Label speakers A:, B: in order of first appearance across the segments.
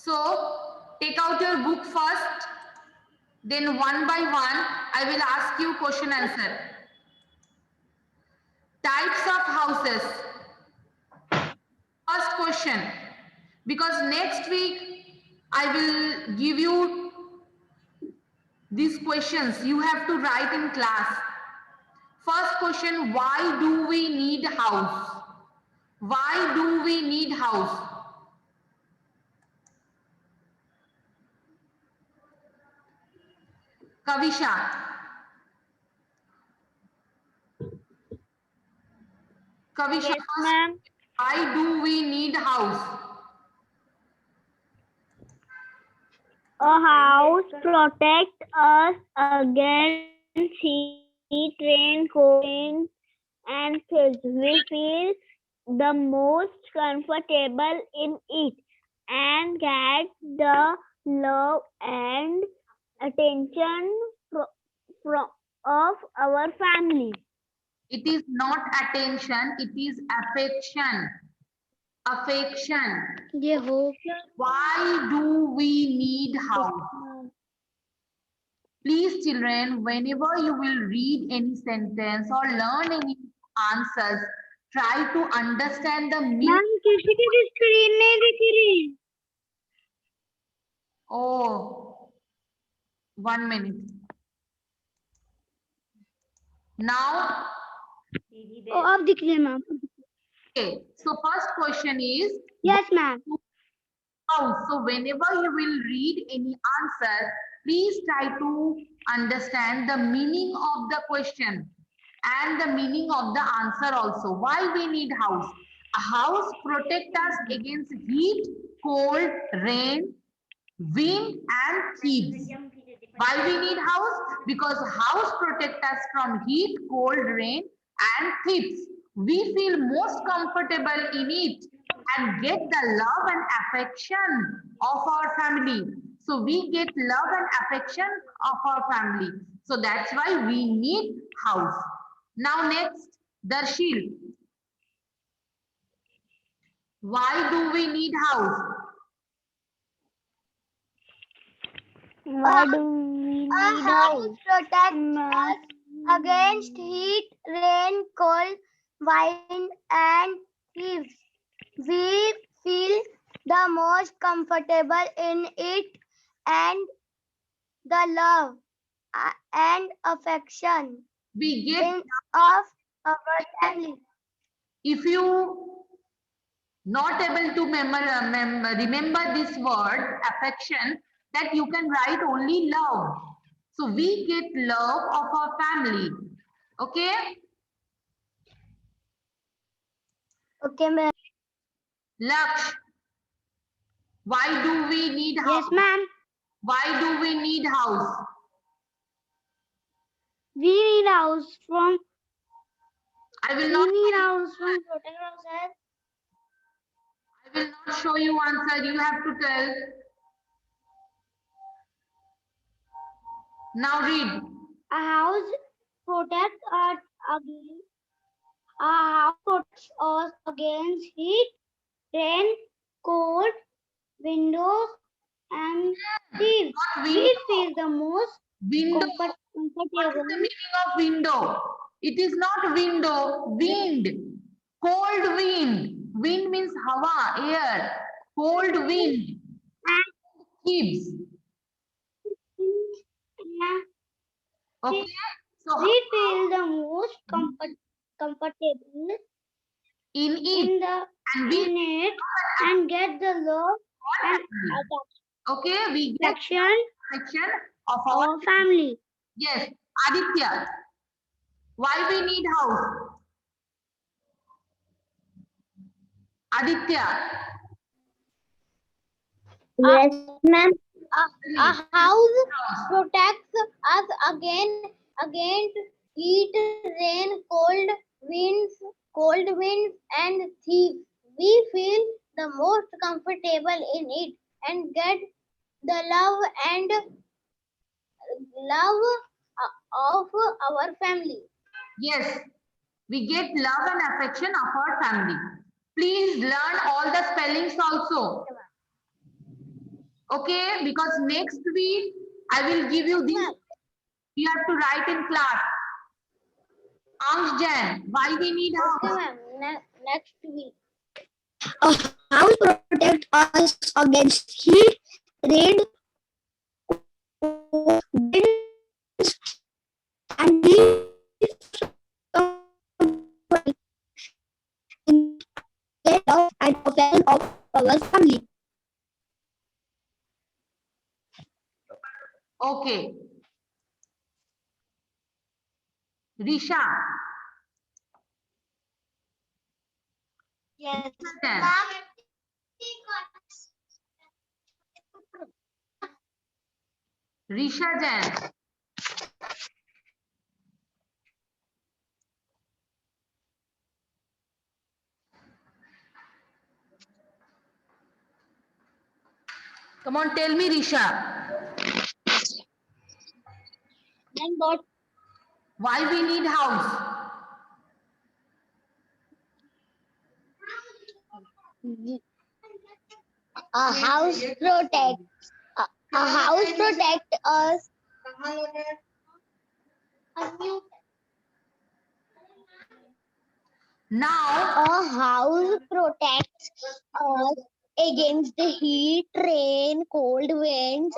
A: So take out your book first, then one by one I will ask you question answer. Types of houses. First question, because next week I will give you these questions you have to write in class. First question, why do we need house? Why do we need house? Kavisha. Kavisha,
B: Yes, ma'am.
A: why do we need house?
B: A house protects us against heat, rain, cold, and floods. We feel the most comfortable in it and get the love and attention of our family.
A: It is not attention, it is affection. Affection.
B: ये हो
A: Why do we need house? Please, children, whenever you will read any sentence or learn any answers, try to understand the meaning.
B: Ma'am किसी की भी screen नहीं दिख रही.
A: Oh, 1 minute. Now,
B: Oh, अब दिख रही है ma'am.
A: okay. So first question is
B: Yes, ma'am.
A: house. So whenever you will read any answer, please try to understand the meaning of the question and the meaning of the answer also. Why we need house? A house protect us against heat, cold, rain, wind and thieves. Why we need house? Because house protect us from heat, cold, rain and thieves. We feel most comfortable in it and get the love and affection of our family. So we get love and affection of our family. So that's why we need house. Now next, Darshil. Why do we need house?
B: Why do we need
C: A house protects us against heat, rain, cold, wind, and thieves. We feel the most comfortable in it and the love and affection
A: We get
C: of our family.
A: if you not able to remember this word affection, that you can write only love. So we get love of our family. Okay.
C: Okay, ma'am.
A: Laksh, why do we need house?
B: Yes, ma'am.
A: Why do we need house?
B: We need house from.
A: I will
B: We
A: not.
B: need house from protect ourselves.
A: I will not show you answer. You have to tell. Now read.
B: A house protects us against. A house protects us against heat, rain, cold, windows, and thieves. We feel the most
A: Window. What is
B: comfortable.
A: the meaning of window? It is not window, wind. Cold wind. Wind means hawa, air. Cold wind. And thieves. Okay. So
B: We feel the most comfortable
A: in it.
B: in the
A: And we
B: in it and get the love and
A: okay, we get
B: affection
A: of our
B: of family.
A: yes. Aditya, why we need house? Aditya.
B: Yes, ma'am.
C: A house protects us against heat, rain, cold winds, and thieves. We feel the most comfortable in it and get the love of our family.
A: Yes, we get love and affection of our family. Please learn all the spellings also. Okay, because next week I will give you this. You have to write in class. Jan, why we need
C: Okay,
A: house?
C: ma'am. Next week.
B: A house protects us against heat, rain, winds, and leaves get love and affection of our family.
A: Okay. Risha.
C: Yes.
A: Jan. Risha Jan. Come on, tell me, Risha.
C: And what?
A: Why we need house?
C: A house protects. A house protect us.
A: Now,
C: A house protects us against the heat, rain, cold winds,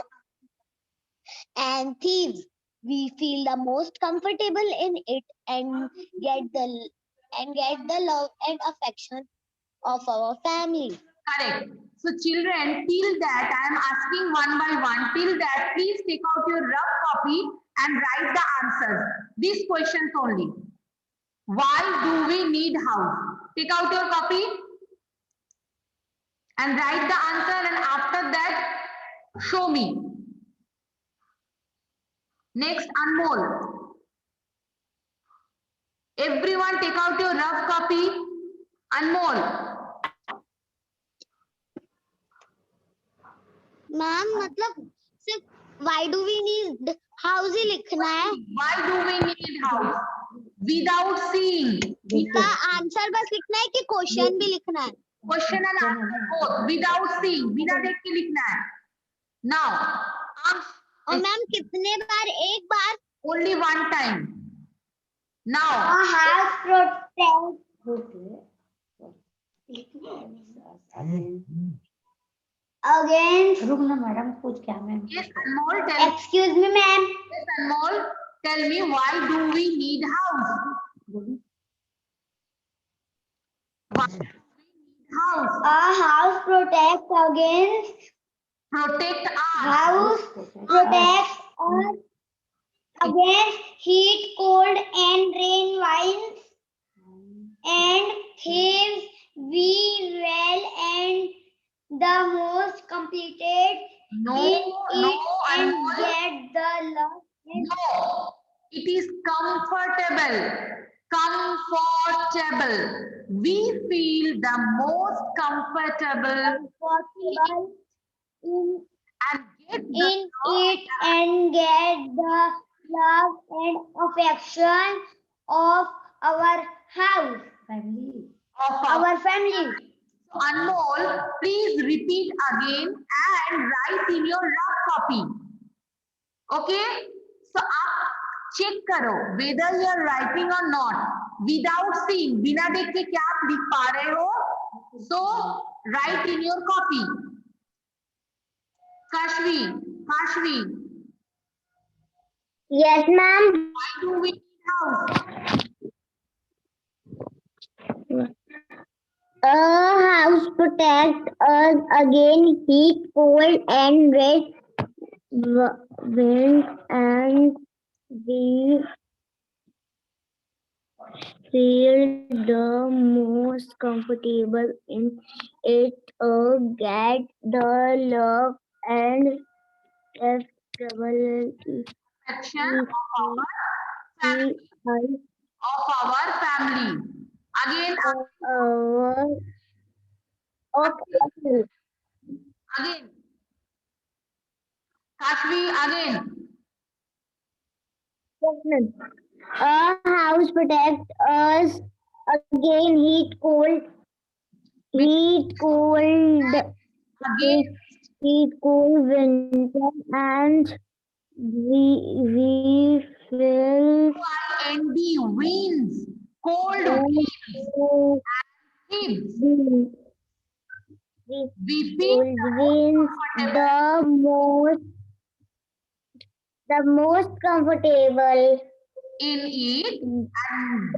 C: and thieves. We feel the most comfortable in it and get the love and affection of our family.
A: correct. So children, till that I am asking one by one. Till that, please take out your rough copy and write the answers. These questions only. Why do we need house? Take out your copy and write the answer, and after that, show me. Next, Anmol. Everyone take out your rough copy. Anmol.
C: Ma'am मतलब सिर्फ why do we need house ही लिखना है
A: Why do we need house? Without seeing.
C: इसका answer बस लिखना है कि question भी लिखना है
A: Question and answer both. Without seeing. बिना देख के लिखना है. Now,
C: और मैम कितने बार एक बार
A: only one time. Now,
B: A house against.
D: रुकना मैडम कुछ क्या ma'am
A: yes, Anmol, tell me.
B: Excuse me, ma'am.
A: Yes, Anmol, tell me why do we need house? Why do we need house?
B: A house protects against.
A: Protect us.
B: House protects us against heat, cold, and rain, winds, and thieves. We well and the most completed
A: No,
B: in
A: no,
B: it and
A: Anmol.
B: get the love.
A: No, it is comfortable. Comfortable. We feel the most comfortable
B: Possible in
A: and get the
B: in it and get the love and affection of our house,
D: family
A: of our.
B: our family.
A: So, Anmol, please repeat again and write in your rough copy. Okay? So, आप check करो whether you are writing or not without seeing. बिना देख के क्या आप लिख पा रहे हो? So, write in your copy. Kashvi,
B: Yes, ma'am.
A: why do we need house?
B: A house protects us against heat, cold, and wind, and we feel the most comfortable in it. Get the love and stability
A: Section of our family. Again, again. Kashvi, again.
B: A house protects us against heat, cold,
A: Again,
B: heat, cold winter, and we feel
A: And the winds, cold winds, heaves. We feel
B: cold winds
A: comfortable
B: the most comfortable
A: in it and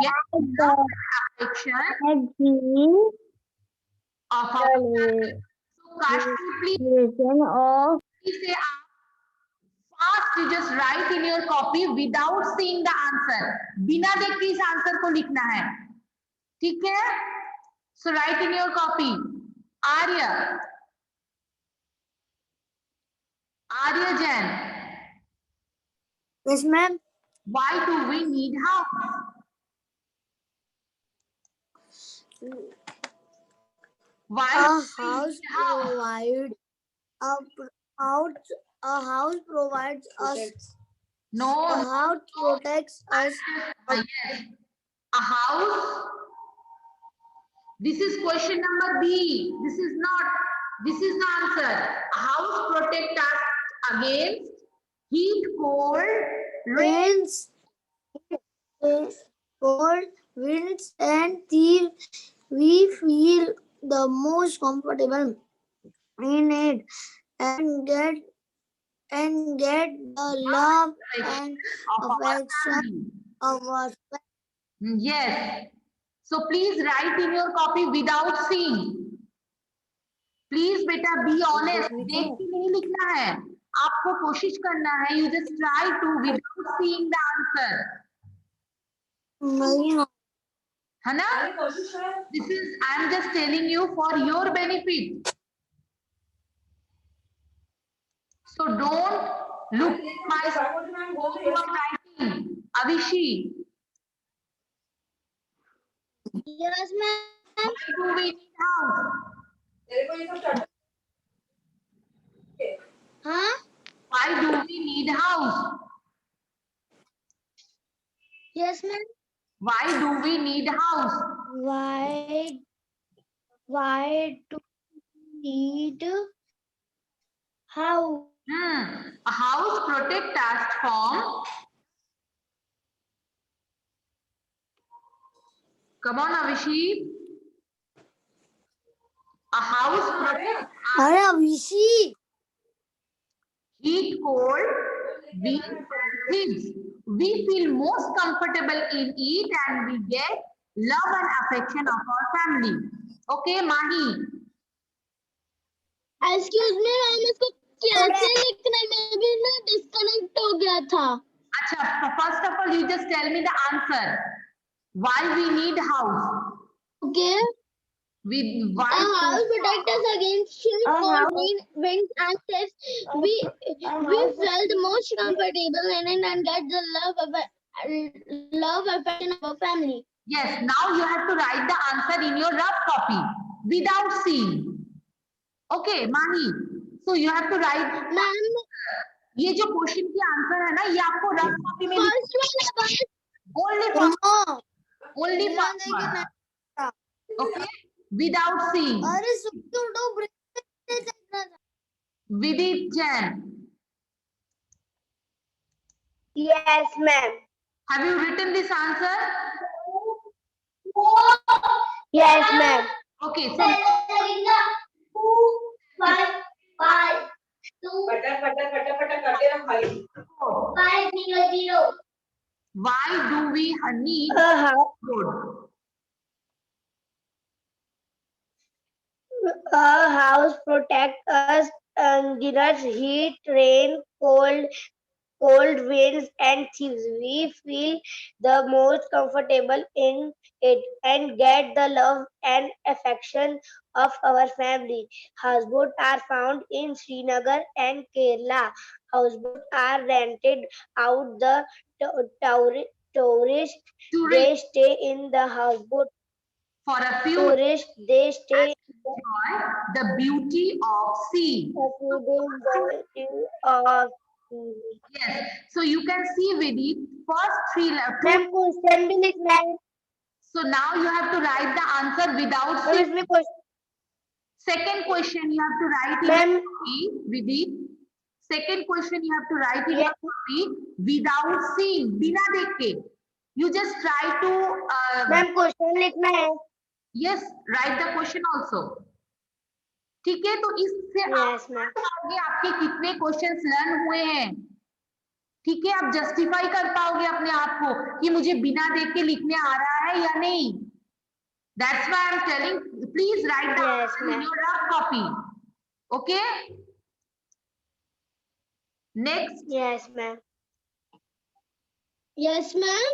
A: get
B: the
A: affection
B: energy
A: of our family. So, Kashi, please
B: reason of
A: say fast. You just write in your copy without seeing the answer. बिना देख के इस answer को लिखना है. ठीक है? So write in your copy. Arya. Arya Jain.
B: yes ma'am
A: Why do we need house? Why do we
B: house
A: need house?
B: provide a house provides us
A: No.
B: house protects us
A: Yes. A house. This is question number B. This is not. This is the answer. A house protects us against heat, cold, rain.
B: cold winds and thieves. We feel the most comfortable in it and get the love and
A: Of our
B: affection
A: family.
B: of our
A: Yes. So please write in your copy without seeing. Please बेटा be honest, देख के नहीं लिखना है, आपको कोशिश करना है. You just try to without seeing the answer, है ना? This is I am just telling you for your benefit. So don't look my writing. Avishi,
B: yes ma'am
A: why do we need house?
B: huh
A: Why do we need house?
B: yes ma'am
A: Why do we need house?
B: why do we need house
A: A house protect us from. Come on, Avishi. A house protect
B: अरे अभिषी
A: heat, cold, wind, winds. We feel most comfortable in it and we get love and affection of our family. Okay, Mahi.
C: Excuse me ma'am, इसको कैसे लिखना है? मैं भी ना disconnect हो गया था.
A: Acha, first of all, you just tell me the answer. Why we need house?
C: Okay.
A: With why?
C: A house protects us against heat, cold, winds, and thieves. We feel the most comfortable in it and get the love affection of our family.
A: Yes, now you have to write the answer in your rough copy without seeing. Okay, Mahi. So you have to write.
C: Ma'am
A: ये जो question की answer है ना, ये आपको rough copy में
C: first वाला
A: only first one. Okay, without seeing.
B: अरे सुनो
A: Vidit Jain,
B: yes ma'am
A: have you written this answer?
B: yes ma'am
A: Okay, so
B: 500
A: why do we need food?
B: A house protects us against heat, rain, cold winds, and thieves. We feel the most comfortable in it and get the love and affection of our family. Houseboats are found in Srinagar and Kerala. Houseboats are rented out the tourists. They stay in the houseboat.
A: For a few
B: Tourists, they stay
A: enjoy the beauty of sea. Yes, so you can see Vidit first two. So now you have to write the answer without seeing. Second question you have to write in
B: Ma'am.
A: your copy, Vidit. Second question you have to write in
B: Yes.
A: your copy without seeing, बिना देख के. You just try to
B: ma'am question लिखना है.
A: yes, write the question also. ठीक है, तो इससे
B: Yes, ma'am.
A: आगे आपके कितने क्वेश्चंस लर्न हुए हैं. ठीक है, आप जस्टिफाई कर पाओगे अपने आप को कि मुझे बिना देख के लिखने आ रहा है या नहीं. That's why I'm telling, please write the
B: Yes,
A: answer in
B: ma'am.
A: your rough copy. Okay. Next,
B: Yes, ma'am.
C: Yes, ma'am.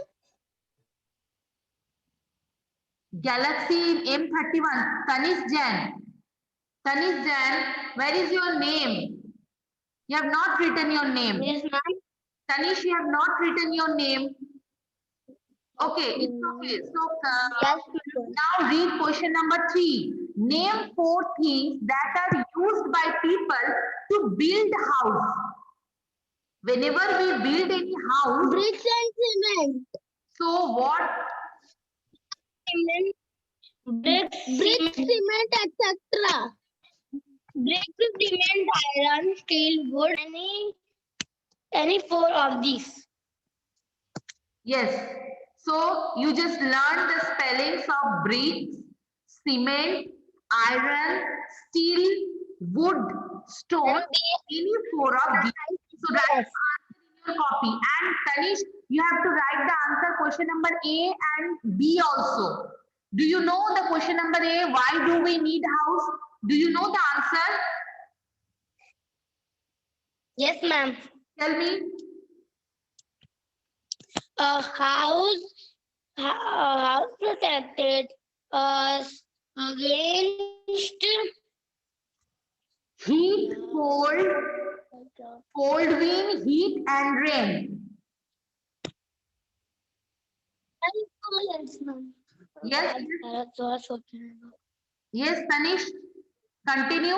A: Galaxy M31. Tanish Jain. Tanish Jain, where is your name? You have not written your name.
B: Yes, ma'am.
A: Tanish, you have not written your name. Okay, it's okay. So
B: Yes, ma'am.
A: now read question number 3. Name 4 things that are used by people to build house. Whenever we build any house,
C: Bricks and cement.
A: so what?
B: Bricks,
C: Bricks, cement, etc.
B: bricks, cement, iron, steel, wood, any 4 of these.
A: Yes. So you just learn the spellings of bricks, cement, iron, steel, wood, stone, any 4 of these. So write the answer in your copy. And Tanish, you have to write the answer question number A and B also. Do you know the question number A? Why do we need house? Do you know the answer?
B: Yes, ma'am.
A: Tell me.
B: A house protected us against
A: Heat, cold wind, heat and rain.
B: Yes, ma'am.
A: Yes. Yes, Tanish, continue.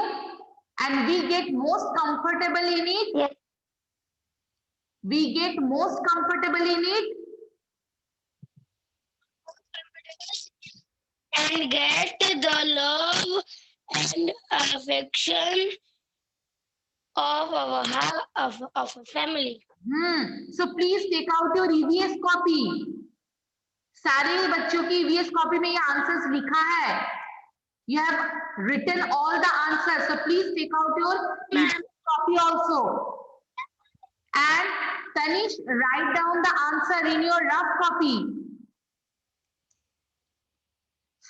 A: And we get most comfortable in it.
B: Yes.
A: We get most comfortable in it.
B: And get the love and affection of our of a family.
A: So please take out your EVS copy. सारे बच्चों की EVS copy में ये answers लिखा है. You have written all the answers. So please take out your EVS copy also. And Tanish, write down the answer in your rough copy.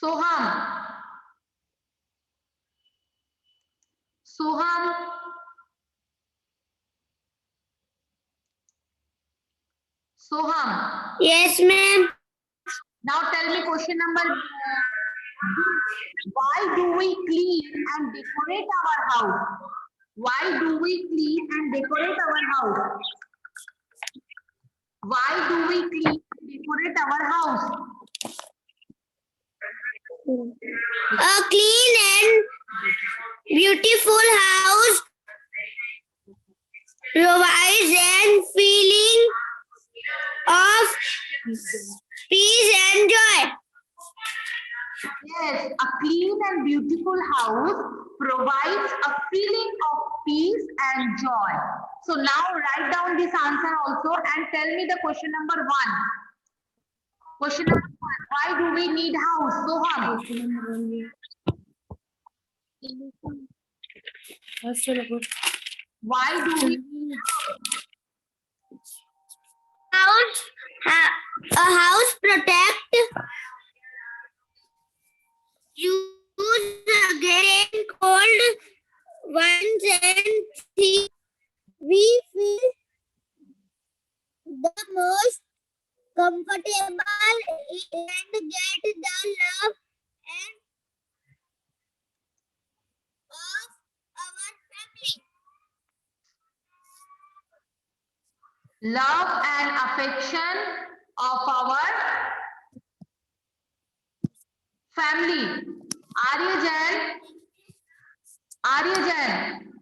A: Soham. Soham. Soham.
B: Yes, ma'am.
A: Now tell me question number why do we clean and decorate our house? Why do we clean and decorate our house? Why do we clean and decorate our house?
B: A clean and beautiful house provides a feeling of peace and joy.
A: Yes, a clean and beautiful house provides a feeling of peace and joy. So now write down this answer also and tell me the question number 1. Question number 1. Why do we need house? Soham. Why do we need
B: A house protect you against cold winds and thieves. We feel the most comfortable and get the love and of our family.
A: love and affection of our family? Arya Jain.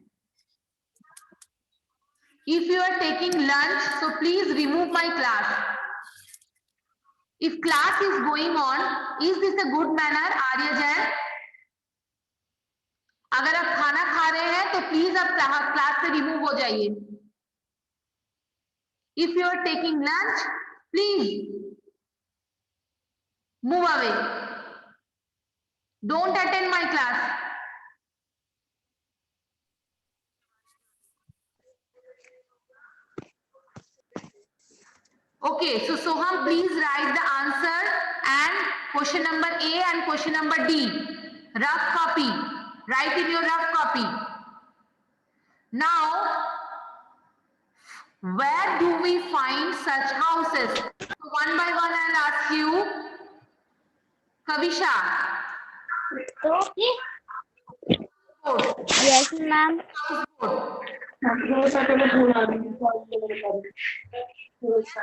A: If you are taking lunch, so please remove my class. If class is going on, is this a good manner, Arya Jain? अगर आप खाना खा रहे हैं तो please आप class से remove हो जाइए. If you are taking lunch, please move away. Don't attend my class. Okay, so Soham, please write the answer and question number A and question number D. Rough copy. Write in your rough copy. Now, where do we find such houses? So one by one, I'll ask you. Kavisha.
C: Yes, ma'am.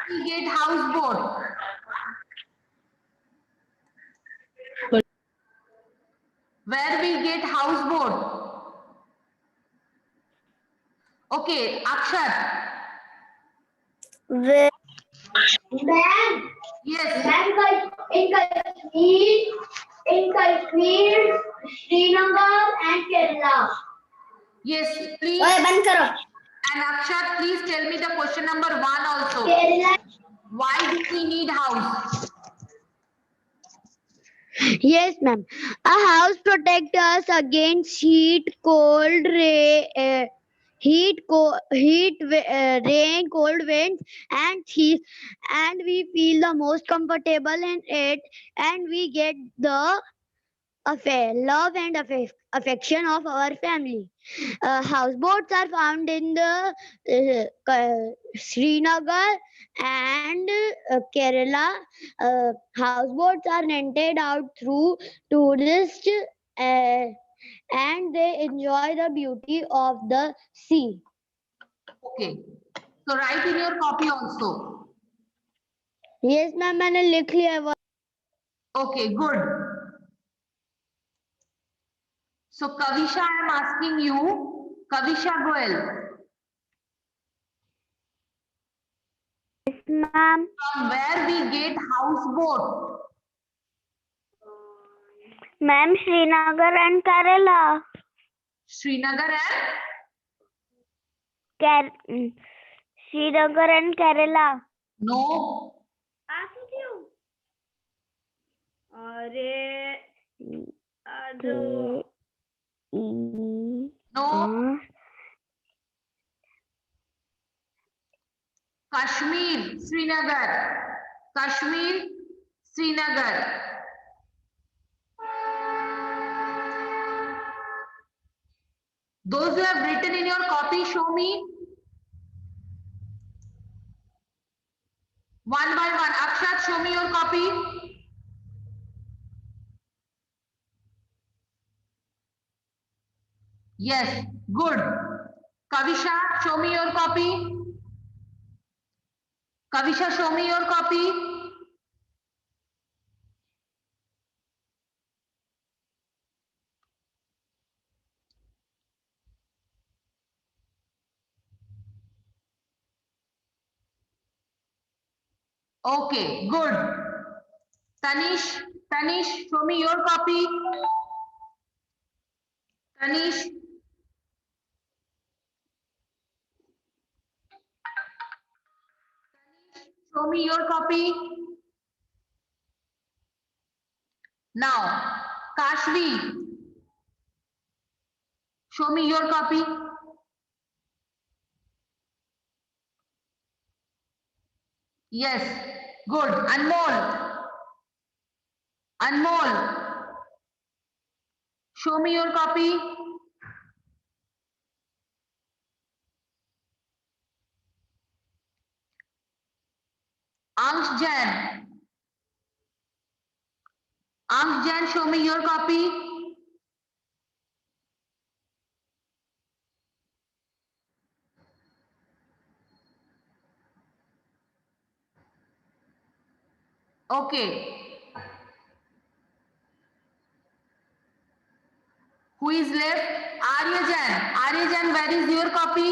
A: We get houseboat. Where we get houseboat. Okay, Akshat.
B: Where
A: Yes.
B: in Kashmir, Srinagar and Kerala.
A: Yes, please.
B: बंद करो.
A: And Akshat, please tell me the question number 1 also.
B: Kerala.
A: Why do we need house?
C: Yes, ma'am. A house protects us against heat, cold, rain, rain, cold winds, and thieves, and we feel the most comfortable in it, and we get the love and affection of our family. Houseboats are found in the Srinagar and Kerala. Houseboats are rented out through tourists uh, and they enjoy the beauty of the sea.
A: Okay. So write in your copy also.
C: Yes, ma'am, मैंने लिख लिया है वो.
A: Okay, good. So Kavisha, I am asking you, Kavisha Goel,
C: Ma'am,
A: from where we get houseboat?
C: ma'am, Srinagar and Kerala.
A: Srinagar and?
C: Srinagar and Kerala.
A: No. No. Kashmir, Srinagar. Kashmir, Srinagar. Those who have written in your copy, show me. One by one. Akshat, show me your copy. Yes, good. Kavisha, show me your copy. Kavisha, show me your copy. Okay, good. Tanish, show me your copy. Tanish. Show me your copy. Now, Kashvi. Show me your copy. Yes, good. Anmol. Anmol. Show me your copy. Ansh Jain. Ansh Jain, show me your copy. Okay. Who is left? Arya Jain. Arya Jain, where is your copy?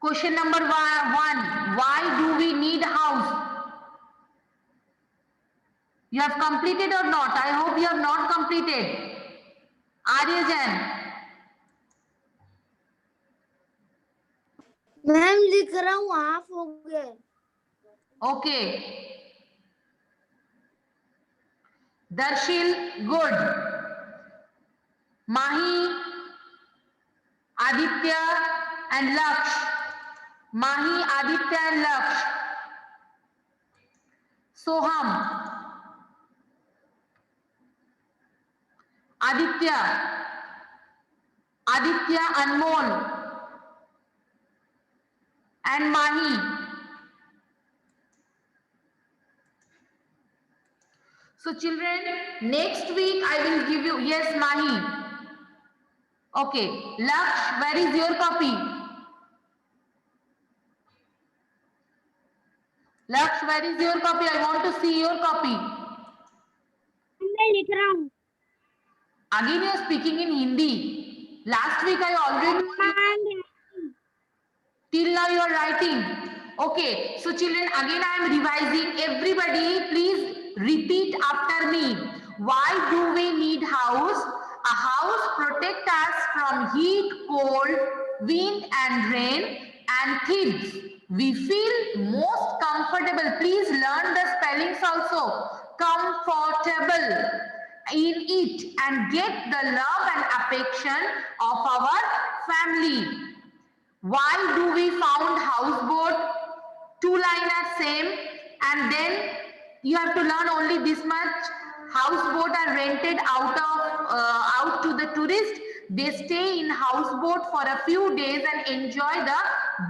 A: Question number 1. Why do we need house? You have completed or not? I hope you have not completed. Aryajan.
B: Ma'am लिख रहा हूँ, half हो गए.
A: Okay. Darshil, good. Mahi, Aditya and Laksh. Mahi, Aditya and Laksh. Soham. Aditya. Aditya, Anmol. And Mahi. So children, next week I will give you, yes, Mahi. Okay, Laksh, where is your copy? Laksh, where is your copy? I want to see your copy.
B: मैं लिख रहा हूँ.
A: Again, you are speaking in Hindi. Last week I already. Till now you are writing. Okay, so children, again I am revising. Everybody, please repeat after me. Why do we need house? A house protects us from heat, cold, wind and rain and thieves. We feel most comfortable. Please learn the spellings also. Comfortable in it and get the love and affection of our family. Why do we found houseboat? Two line are same, and then you have to learn only this much. Houseboat are rented out to the tourist. They stay in houseboat for a few days and enjoy the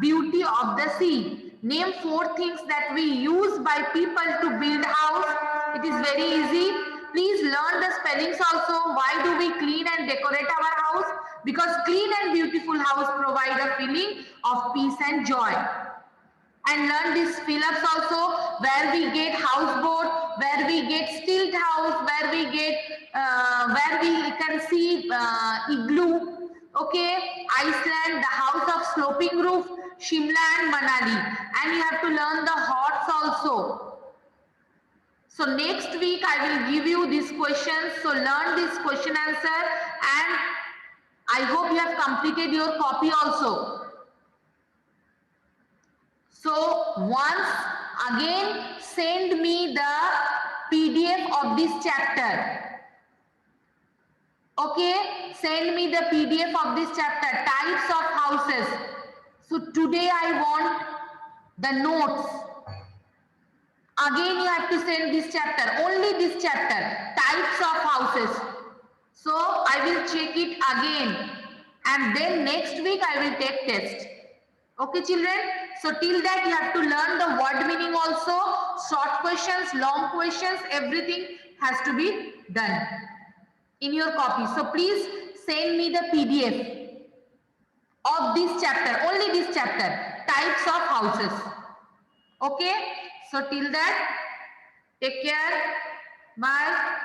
A: beauty of the sea. Name 4 things that we use by people to build house. It is very easy. Please learn the spellings also. Why do we clean and decorate our house? Because clean and beautiful house provide a feeling of peace and joy. And learn these fill-ups also, where we get houseboat, where we get stilt house, where we can see igloo, okay, Iceland, the house of sloping roof, Shimla and Manali. And you have to learn the horse also. So next week I will give you these questions. So learn this question answer, and I hope you have completed your copy also. So once again send me the PDF of this chapter. Okay, send me the PDF of this chapter, types of houses. So today I want the notes. Again you have to send this chapter, only this chapter, types of houses. So I will check it again, and then next week I will take test. Okay children, so till that you have to learn the word meaning also, short questions, long questions, everything has to be done in your copy. So please send me the PDF of this chapter, only this chapter, types of houses. Okay, so till that, take care, bye.